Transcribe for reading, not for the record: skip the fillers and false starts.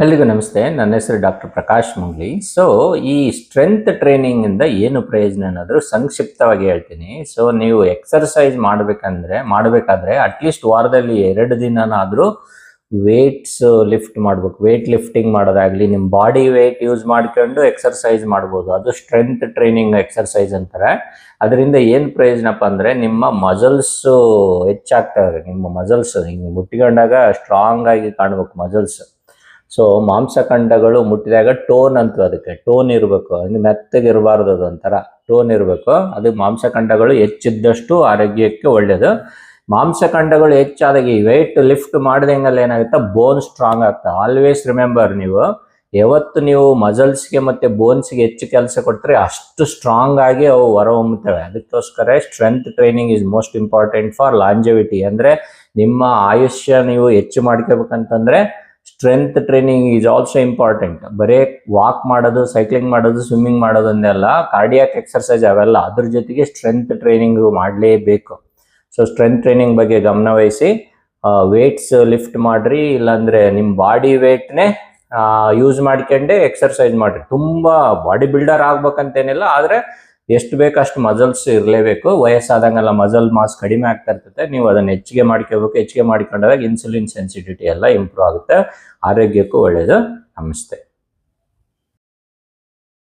ಎಲ್ರಿಗೂ ನಮಸ್ತೆ. ನನ್ನ ಹೆಸರು ಡಾಕ್ಟರ್ ಪ್ರಕಾಶ್ ಮಂಗ್ಲಿ. ಸೊ ಈ ಸ್ಟ್ರೆಂತ್ ಟ್ರೈನಿಂಗ್ ಇಂದ ಏನು ಪ್ರಯೋಜನ ಅನ್ನೋದು ಸಂಕ್ಷಿಪ್ತವಾಗಿ ಹೇಳ್ತೀನಿ. ಸೊ ನೀವು ಎಕ್ಸರ್ಸೈಸ್ ಮಾಡಬೇಕಾದ್ರೆ ಅಟ್ಲೀಸ್ಟ್ ವಾರದಲ್ಲಿ 2 ದಿನನಾದ್ರೂ ವೇಟ್ಸ್ ಲಿಫ್ಟ್ ಮಾಡ್ಬೇಕು. ವೇಟ್ ಲಿಫ್ಟಿಂಗ್ ಮಾಡೋದಾಗ್ಲಿ, ನಿಮ್ಮ ಬಾಡಿ ವೇಟ್ ಯೂಸ್ ಮಾಡ್ಕೊಂಡು ಎಕ್ಸರ್ಸೈಸ್ ಮಾಡ್ಬೋದು. ಅದು ಸ್ಟ್ರೆಂತ್ ಟ್ರೈನಿಂಗ್ ಎಕ್ಸರ್ಸೈಸ್ ಅಂತಾರೆ. ಅದರಿಂದ ಏನು ಪ್ರಯೋಜನಪ್ಪ ಅಂದ್ರೆ ನಿಮ್ಮ ಮಸಲ್ಸ್ ಹೆಚ್ಚಾಗ್ತವೆ. ನಿಮ್ಮ ಮಸಲ್ಸ್ ಹಿಂಗೆ ಮುಟ್ಟಿಕೊಂಡಾಗ ಸ್ಟ್ರಾಂಗ್ ಆಗಿ ಕಾಣ್ಬೇಕು ಮಸಲ್ಸ್. ಸೊ ಮಾಂಸಖಂಡಗಳು ಮುಟ್ಟಿದಾಗ ಟೋನ್ ಅಂತ, ಅದಕ್ಕೆ ಟೋನ್ ಇರಬೇಕು. ಅಂದ್ರೆ ಮೆತ್ತಗೆ ಇರಬಾರ್ದು, ಅದು ಒಂಥರ ಟೋನ್ ಇರಬೇಕು. ಅದು ಮಾಂಸಖಂಡಗಳು ಹೆಚ್ಚಿದ್ದಷ್ಟು ಆರೋಗ್ಯಕ್ಕೆ ಒಳ್ಳೇದು. ಮಾಂಸಖಂಡಗಳು ಹೆಚ್ಚಾದಾಗ ಈ ವೆಯ್ಟ್ ಲಿಫ್ಟ್ ಮಾಡಿದಂಗೆಲ್ಲ ಏನಾಗುತ್ತೆ, ಬೋನ್ ಸ್ಟ್ರಾಂಗ್ ಆಗ್ತದೆ. ಆಲ್ವೇಸ್ ರಿಮೆಂಬರ್, ಯಾವತ್ತು ನೀವು ಮಸಲ್ಸ್ಗೆ ಮತ್ತೆ ಬೋನ್ಸ್ಗೆ ಹೆಚ್ಚು ಕೆಲಸ ಕೊಡ್ತಾರೆ ಅಷ್ಟು ಸ್ಟ್ರಾಂಗ್ ಆಗಿ ಅವು ಹೊರಹೊಮ್ಮುತ್ತವೆ. ಅದಕ್ಕೋಸ್ಕರ strength training is most important for longevity. ಅಂದ್ರೆ ನಿಮ್ಮ ಆಯುಷ್ಯ ನೀವು ಹೆಚ್ಚು ಮಾಡ್ಕೋಬೇಕಂತಂದ್ರೆ strength training is also important. ಬರೀ ವಾಕ್ ಮಾಡೋದು, ಸೈಕ್ಲಿಂಗ್ ಮಾಡೋದು, ಸ್ವಿಮ್ಮಿಂಗ್ ಮಾಡೋದು ಅಂದೆಲ್ಲ ಕಾರ್ಡಿಯಾಕ್ ಎಕ್ಸರ್ಸೈಸ್ ಅವೆಲ್ಲ, ಅದ್ರ ಜೊತೆಗೆ ಸ್ಟ್ರೆಂತ್ ಟ್ರೈನಿಂಗ್ ಮಾಡಲೇಬೇಕು. ಸೊ ಸ್ಟ್ರೆಂತ್ ಟ್ರೈನಿಂಗ್ ಬಗ್ಗೆ ಗಮನ ವಹಿಸಿ ವೇಟ್ಸ್ ಲಿಫ್ಟ್ ಮಾಡ್ರಿ, ಇಲ್ಲಾಂದ್ರೆ ನಿಮ್ಮ ಬಾಡಿ ವೇಟ್ನೇ ಯೂಸ್ ಮಾಡ್ಕೊಂಡೆ ಎಕ್ಸರ್ಸೈಸ್ ಮಾಡ್ರಿ. ತುಂಬಾ ಬಾಡಿ ಬಿಲ್ಡರ್ ಆಗ್ಬೇಕಂತೇನಿಲ್ಲ, ಆದ್ರೆ ಎಷ್ಟು ಬೇಕು ಅಷ್ಟು ಮಸಲ್ಸ್ ಇರಲೇಬೇಕು. ವಯಸ್ಸಾದಂಗೆಲ್ಲ ಮಸಲ್ ಮಾಸ್ ಕಡಿಮೆ ಆಗ್ತಾ ಇರ್ತದೆ. ನೀವು ಅದನ್ನ ಹೆಚ್ಚಿಗೆ ಮಾಡ್ಕೋಬೇಕು. ಹೆಚ್ಚಿಗೆ ಮಾಡ್ಕೊಂಡಾಗ ಇನ್ಸುಲಿನ್ ಸೆನ್ಸಿಟಿವಿಟಿ ಎಲ್ಲ ಇಂಪ್ರೂವ್ ಆಗುತ್ತೆ. ಆರೋಗ್ಯಕ್ಕೂ ಒಳ್ಳೆಯದು. ನಮಸ್ತೆ.